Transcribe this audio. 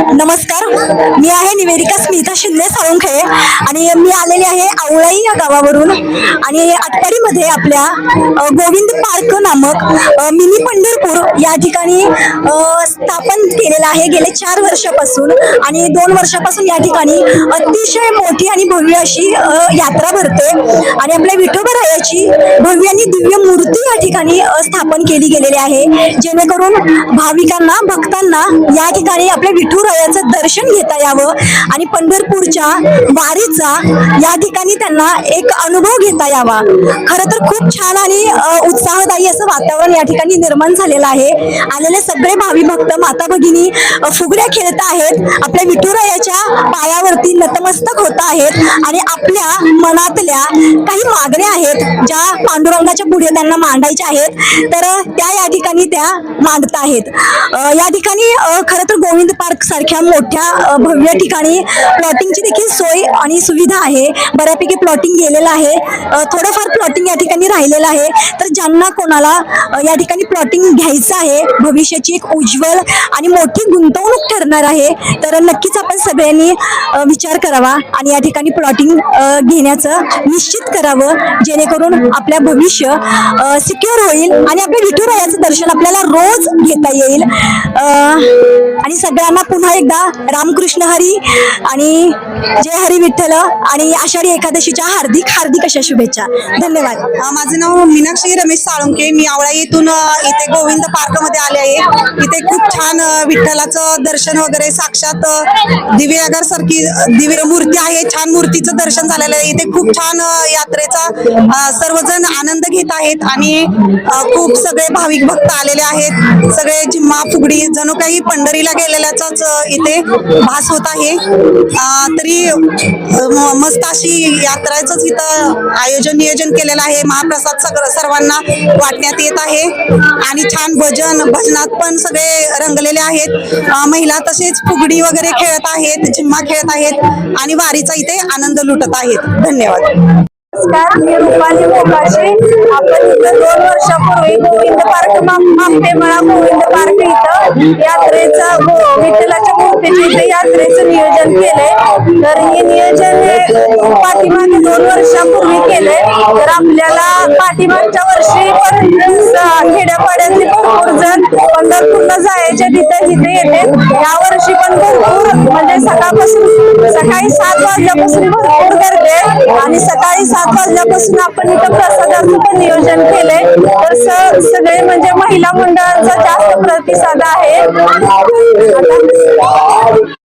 नमस्कार, मी आहे निवेदिका स्मिता शिंदे साळुंखे आणि मी आलेली आहे आवळाई या गावावरून आणि आटपाडीमध्ये आपल्या गोविंद पार्क नामक मिनी पंढरपूर या ठिकाणी स्थापन केलेलं आहे गेले 4 वर्षापासून आणि 2 वर्षापासून या ठिकाणी अतिशय मोठी आणि भव्य अशी यात्रा भरते आणि आपल्या विठोबरायाची भव्य आणि दिव्य मूर्ती या ठिकाणी स्थापन केली गेलेली आहे जेणेकरून भाविकांना भक्तांना या ठिकाणी आपल्या विठुरायाचं दर्शन घेता यावं आणि पंढरपूरच्या वारीचा या ठिकाणी त्यांना एक अनुभव घेता यावा। खरं तर खूप छान आणि उत्साहदायी असं वातावरण या ठिकाणी निर्माण झालेलं आहे। आलेले सगळे भावी भक्त माता भगिनी फुगड्या खेळत आहेत, आपल्या विठुरायाच्या पायावरती नतमस्तक होत आहेत आणि आपल्या मनातल्या काही मागण्या आहेत ज्या पांडुरंगाच्या पुढे त्यांना मांडायच्या आहेत तर त्या या ठिकाणी त्या मांडत आहेत। या ठिकाणी खरं तर गोविंद पार्क सारख्या मोठ्या भव्य ठिकाणी प्लॉटिंगची देखील सोय आणि सुविधा आहे। बऱ्यापैकी प्लॉटिंग गेलेलं आहे, थोडंफार प्लॉटिंग या ठिकाणी राहिलेलं आहे। तर ज्यांना कोणाला या ठिकाणी प्लॉटिंग घ्यायचं आहे, भविष्याची एक उज्ज्वल आणि मोठी गुंतवणूक ठरणार आहे, तर नक्कीच आपण सगळ्यांनी विचार करावा आणि या ठिकाणी प्लॉटिंग घेण्याचं निश्चित करावं जेणेकरून आपल्या भविष्य सिक्युअर होईल आणि आपल्या विठुरायाचं दर्शन आपल्याला रोज घेता येईल। आणि सगळ्यांना पुन्हा एकदा रामकृष्ण हरी आणि जय हरी विठ्ठल आणि आषाढी एकादशीच्या हार्दिक हार्दिक अशा शुभेच्छा। धन्यवाद। माझं नाव मीनाक्षी रमेश साळुंखे, मी आवळा येथून इथे गोविंद पार्क मध्ये आले आहे। इथे खूप छान विठ्ठलाचं दर्शन वगैरे साक्षात दिव्यागर सारखी दिव्य मूर्ती आहे, छान मूर्तीचं दर्शन झालेलं आहे। इथे खूप छान यात्रेचा सर्वजण आनंद घेत आहेत आणि खूप सगळे भाविक भक्त आलेले आहेत। सगळे झिम्मा फुगडी जणू काही पंढरीला गेलेल्याचाच इथे भास होत आहे। तरी मस्त अशी यात्राच इथं नियोजन केलेलं आहे। महाप्रसाद सर्वांना वाटण्यात येत आहे आणि छान भजनात पण सगळे रंगलेले आहेत। महिला तसेच फुगडी वगैरे खेळत आहेत, झिम्मा खेळत आहेत आणि वारीचा इथे आनंद लुटत आहेत। धन्यवाद। नमस्कार, मी रुपाली मोकाशी। आपण इथं 2 वर्षापूर्वी गोविंद पार्क मामटेमळा गोविंद पार्क इथं यात्रेचं विठ्ठलाच्या मूर्तीच्या इथे यात्रेचं नियोजन केलंय। तर हे नियोजन पाठीमागे 2 वर्षापूर्वी केलंय। तर आपल्याला पाठीमागच्या वर्षी पण खेड्यापाड्यातले भरपूर जण पंढरपूरला जायचे तिथे येते। या वर्षी पण भरपूर म्हणजे सकाळी 7 वाजल्यापासून भरपूर गर्दी आहे आणि सकाळी 7 वाजल्यापासून आपण इथं प्रसादाचं पण नियोजन केलंय। तर सगळे म्हणजे महिला मंडळांचा जास्त प्रतिसाद आहे।